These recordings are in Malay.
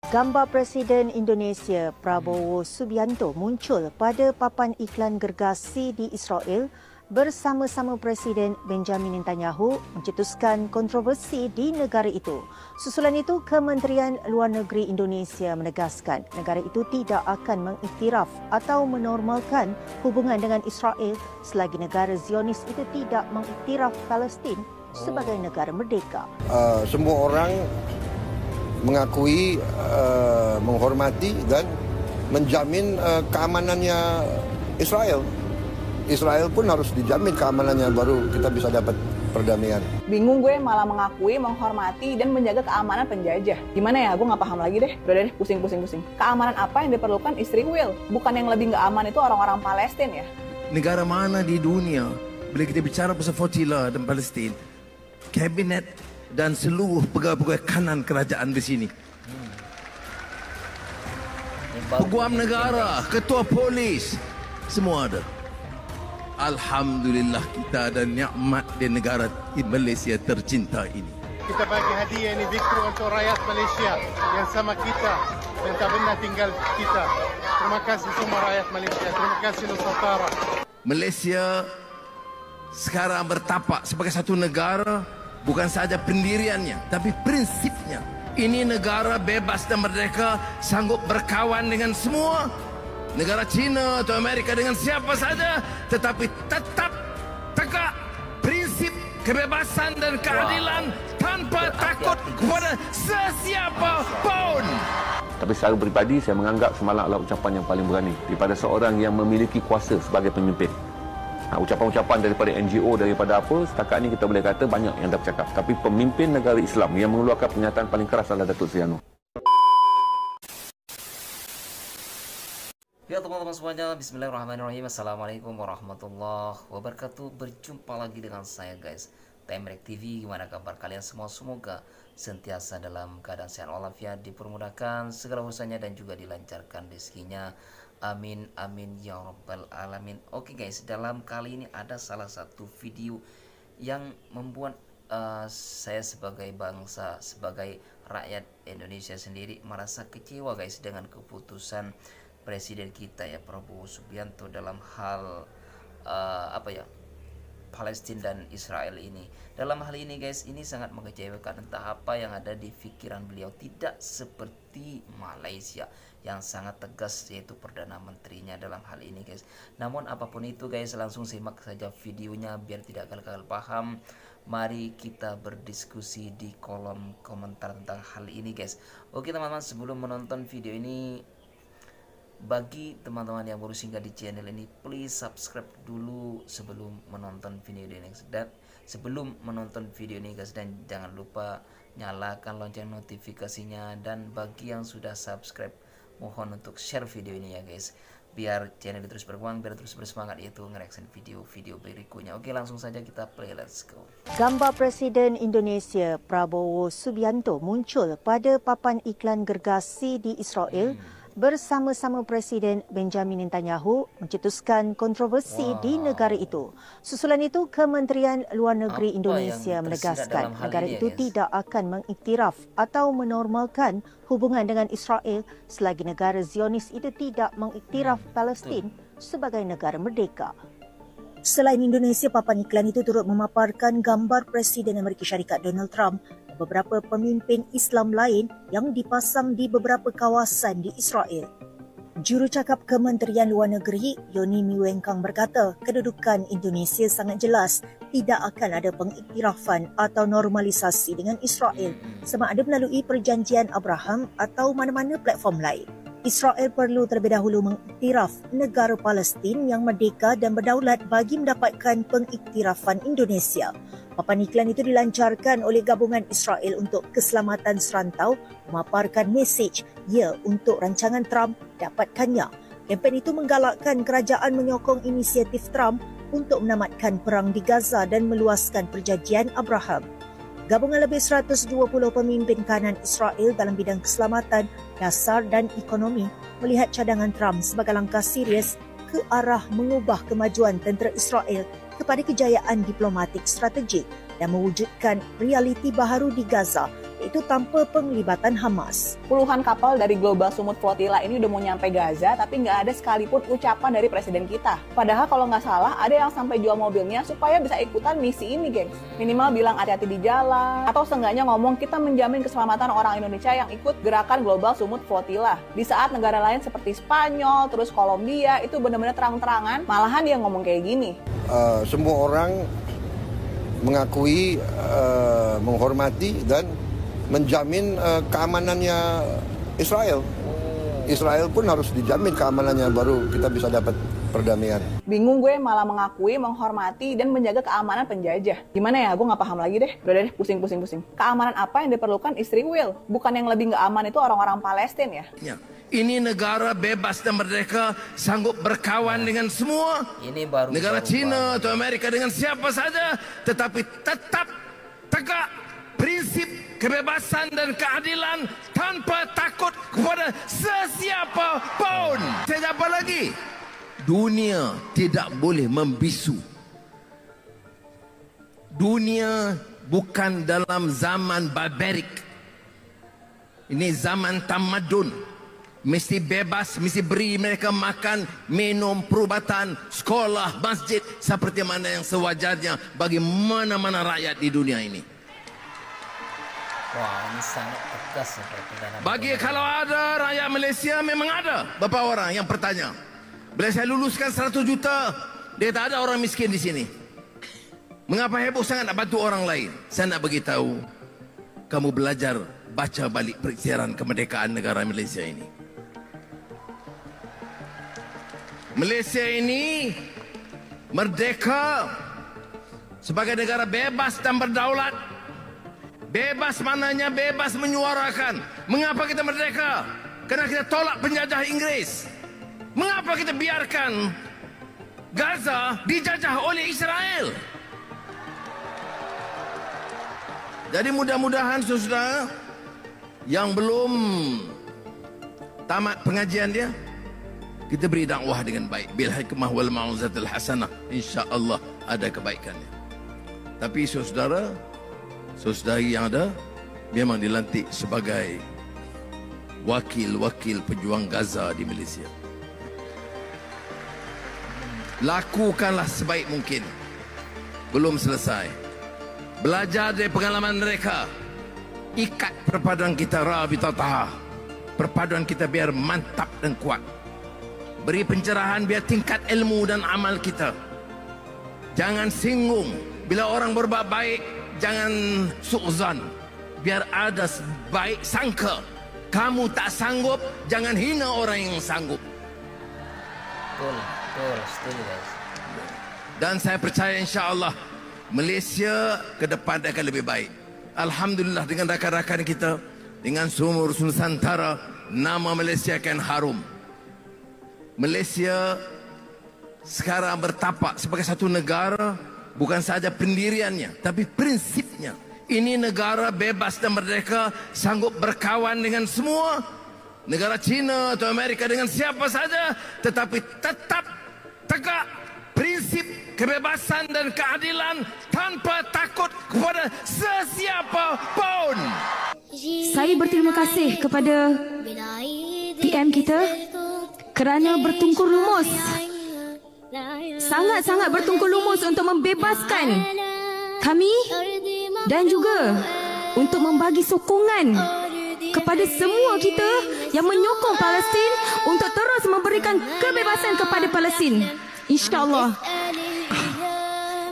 Gambar Presiden Indonesia Prabowo Subianto muncul pada papan iklan gergasi di Israel bersama-sama Presiden Benjamin Netanyahu mencetuskan kontroversi di negara itu. Susulan itu, Kementerian Luar Negeri Indonesia menegaskan negara itu tidak akan mengiktiraf atau menormalkan hubungan dengan Israel selagi negara Zionis itu tidak mengiktiraf Palestin sebagai negara merdeka. Semua orang mengakui, menghormati dan menjamin keamanannya Israel. Israel pun harus dijamin keamanannya, baru kita bisa dapat perdamaian. Bingung gue malah mengakui, menghormati, dan menjaga keamanan penjajah. Gimana ya, gue nggak paham lagi deh. Udah deh, pusing. Keamanan apa yang diperlukan istri Will? Bukan yang lebih nggak aman itu orang-orang Palestina ya? Negara mana di dunia, bila kita bicara pasal Fatila dan Palestin, kabinet dan seluruh pegawai-pegawai kanan kerajaan di sini. Peguam negara, ketua polis, semua ada. Alhamdulillah kita ada nikmat di negara Malaysia tercinta ini. Kita bagi hadiah ini zikr untuk rakyat Malaysia yang sama kita dan tak pernah tinggal kita. Terima kasih semua rakyat Malaysia. Terima kasih Nusantara. Malaysia sekarang bertapak sebagai satu negara. Bukan saja pendiriannya, tapi prinsipnya. Ini negara bebas dan merdeka, sanggup berkawan dengan semua. Negara China atau Amerika dengan siapa saja, tetapi tetap tegak prinsip kebebasan dan keadilan tanpa takut kepada sesiapa pun. Tapi secara peribadi, saya menganggap semalam adalah ucapan yang paling berani daripada seorang yang memiliki kuasa sebagai pemimpin. Ucapan-ucapan daripada NGO, daripada apa, setakat ini kita boleh kata banyak yang dah bercakap. Tapi pemimpin negara Islam yang mengeluarkan pernyataan paling keras adalah Datuk Seri Anwar. Ya teman-teman semuanya, bismillahirrahmanirrahim. Assalamualaikum warahmatullahi wabarakatuh. Berjumpa lagi dengan saya guys, Temrek TV. Gimana kabar kalian semua? Semoga sentiasa dalam keadaan sehat walafiat, dipermudahkan segala urusannya dan juga dilancarkan rezekinya. Amin amin ya rabbal alamin. Oke guys, dalam kali ini ada salah satu video yang membuat saya sebagai bangsa, sebagai rakyat Indonesia sendiri merasa kecewa guys dengan keputusan presiden kita ya, Prabowo Subianto, dalam hal Palestina dan Israel ini. Dalam hal ini guys, ini sangat mengecewakan. Entah apa yang ada di pikiran beliau, tidak seperti Malaysia yang sangat tegas, yaitu Perdana Menterinya dalam hal ini guys. Namun apapun itu guys, langsung simak saja videonya biar tidak gagal paham. Mari kita berdiskusi di kolom komentar tentang hal ini guys. Oke teman-teman, sebelum menonton video ini, bagi teman-teman yang baru singgah di channel ini, please subscribe dulu sebelum menonton video ini guys, dan jangan lupa nyalakan lonceng notifikasinya. Dan bagi yang sudah subscribe, mohon untuk share video ini ya guys, biar channel ini terus berkembang, biar terus bersemangat yaitu ngereaction video-video berikutnya. Oke, langsung saja kita play, let's go. Gambar Presiden Indonesia Prabowo Subianto muncul pada papan iklan gergasi di Israel bersama-sama Presiden Benjamin Netanyahu mencetuskan kontroversi di negara itu. Susulan itu, Kementerian Luar Negeri Indonesia menegaskan negara itu tidak akan mengiktiraf atau menormalkan hubungan dengan Israel selagi negara Zionis itu tidak mengiktiraf Palestin sebagai negara merdeka. Selain Indonesia, papan iklan itu turut memaparkan gambar Presiden Amerika Syarikat Donald Trump dan beberapa pemimpin Islam lain yang dipasang di beberapa kawasan di Israel. Jurucakap Kementerian Luar Negeri Yoni Miwengkang berkata, kedudukan Indonesia sangat jelas, tidak akan ada pengiktirafan atau normalisasi dengan Israel sama ada melalui perjanjian Abraham atau mana-mana platform lain. Israel perlu terlebih dahulu mengiktiraf negara Palestin yang merdeka dan berdaulat bagi mendapatkan pengiktirafan Indonesia. Papan iklan itu dilancarkan oleh Gabungan Israel untuk Keselamatan Serantau memaparkan mesej ya untuk rancangan Trump dapatkannya. Kempen itu menggalakkan kerajaan menyokong inisiatif Trump untuk menamatkan perang di Gaza dan meluaskan perjanjian Abraham. Gabungan lebih 120 pemimpin kanan Israel dalam bidang keselamatan, dasar dan ekonomi melihat cadangan Trump sebagai langkah serius ke arah mengubah kemajuan tentera Israel kepada kejayaan diplomatik strategik dan mewujudkan realiti baharu di Gaza, iaitu tanpa penglibatan Hamas. Puluhan kapal dari Global Sumut Flotilla ini udah mau nyampe Gaza, tapi nggak ada sekalipun ucapan dari presiden kita. Padahal kalau nggak salah, ada yang sampai jual mobilnya supaya bisa ikutan misi ini, gengs. Minimal bilang hati-hati di jalan, atau seenggaknya ngomong kita menjamin keselamatan orang Indonesia yang ikut gerakan Global Sumut Flotilla. Di saat negara lain seperti Spanyol, terus Kolombia, itu benar-benar terang-terangan, malahan dia ngomong kayak gini. Semua orang mengakui, menghormati dan menjamin keamanannya Israel. Israel pun harus dijamin keamanannya, baru kita bisa dapat perdamaian. Bingung gue malah mengakui, menghormati, dan menjaga keamanan penjajah. Gimana ya, gue nggak paham lagi deh. Udah deh, pusing. Keamanan apa yang diperlukan istri Will? Bukan yang lebih nggak aman itu orang-orang Palestina ya? Ini negara bebas dan merdeka, sanggup berkawan dengan semua. Ini baru negara Cina atau Amerika, dengan siapa saja, tetapi tetap tegak prinsip kebebasan dan keadilan tanpa takut kepada sesiapa pun. Saya apa lagi? Dunia tidak boleh membisu. Dunia bukan dalam zaman barbarik. Ini zaman tamadun. Mesti bebas, mesti beri mereka makan, minum, perubatan, sekolah, masjid seperti mana yang sewajarnya bagi mana-mana rakyat di dunia ini. Wah, ini sangat tegas ya Perdana. Bagi kalau ada rakyat Malaysia, memang ada beberapa orang yang bertanya, bila saya luluskan 100 juta, dia tak ada orang miskin di sini. Mengapa heboh sangat nak bantu orang lain? Saya nak beritahu, kamu belajar baca balik peristiwa kemerdekaan negara Malaysia ini. Malaysia ini merdeka sebagai negara bebas dan berdaulat. Bebas maknanya bebas menyuarakan. Mengapa kita merdeka? Kerana kita tolak penjajah Inggris. Mengapa kita biarkan Gaza dijajah oleh Israel? Jadi mudah-mudahan saudara yang belum tamat pengajian dia, kita beri dakwah dengan baik. Bil hikmah wal mau'izatil hasanah, insya-Allah ada kebaikannya. Tapi saudara-saudari yang ada memang dilantik sebagai wakil-wakil pejuang Gaza di Malaysia. Lakukanlah sebaik mungkin. Belum selesai. Belajar dari pengalaman mereka. Ikat perpaduan kita rabitataha. Perpaduan kita biar mantap dan kuat. Beri pencerahan biar tingkat ilmu dan amal kita. Jangan singgung. Bila orang berbuat baik, jangan su'zan. Biar ada baik sangka. Kamu tak sanggup, jangan hina orang yang sanggup. Betul, setuju guys. Dan saya percaya insya-Allah Malaysia ke depan akan lebih baik. Alhamdulillah dengan rakan-rakan kita, dengan sumur Nusantara, nama Malaysia akan harum. Malaysia sekarang bertapak sebagai satu negara, bukan sahaja pendiriannya, tapi prinsipnya. Ini negara bebas dan merdeka, sanggup berkawan dengan semua. Negara Cina atau Amerika, dengan siapa saja, tetapi tetap tegak prinsip kebebasan dan keadilan tanpa takut kepada sesiapa pun. Saya berterima kasih kepada PM kita kerana bertungkur lumus, sangat-sangat bertungkur lumus untuk membebaskan kami dan juga untuk membagi sokongan kepada semua kita yang menyokong Palestin untuk terus memberikan kebebasan kepada Palestin, insya-Allah,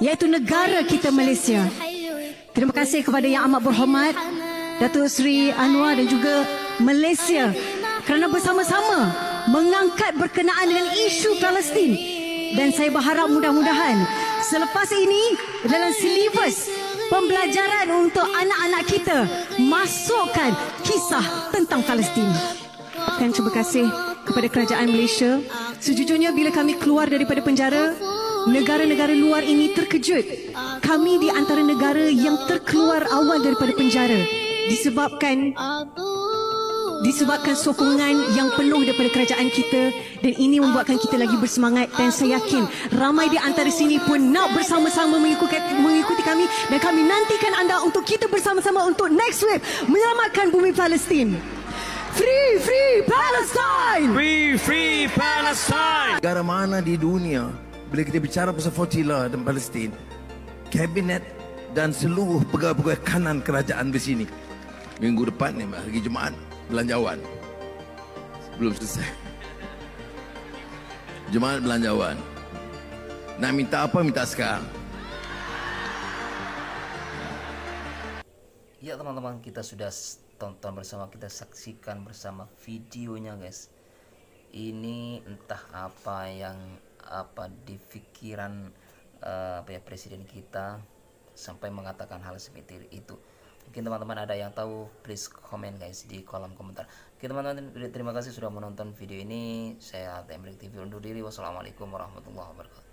iaitu negara kita Malaysia. Terima kasih kepada Yang Amat Berhormat Datuk Seri Anwar dan juga Malaysia kerana bersama-sama mengangkat berkenaan dengan isu Palestin. Dan saya berharap mudah-mudahan selepas ini dalam silibus pembelajaran untuk anak-anak kita masukkan kisah tentang Palestin. Dan terima kasih kepada kerajaan Malaysia. Sejujurnya bila kami keluar daripada penjara, negara-negara luar ini terkejut. Kami di antara negara yang terkeluar awal daripada penjara disebabkan disebabkan sokongan yang penuh daripada kerajaan kita, dan ini membuatkan kita lagi bersemangat, dan saya yakin ramai di antara sini pun nak bersama-sama mengikuti kami, dan kami nantikan anda untuk kita bersama-sama untuk next wave menyelamatkan bumi Palestin. Free, free Palestine! Free, free Palestine! Negara mana di dunia, bila kita bicara pasal Flotilla dan Palestin, kabinet dan seluruh pegawai-pegawai kanan kerajaan di sini, minggu depan ni, hari Jumaat, belanjawan. Belum selesai. Jumaat belanjawan. Nak minta apa, minta sekarang. Ya teman-teman, kita sudah tonton bersama, kita saksikan bersama videonya guys. Ini entah apa yang di pikiran presiden kita sampai mengatakan hal seperti itu. Mungkin teman-teman ada yang tahu, please komen guys di kolom komentar. Oke teman-teman, terima kasih sudah menonton video ini. Saya Temrek TV undur diri. Wassalamualaikum warahmatullahi wabarakatuh.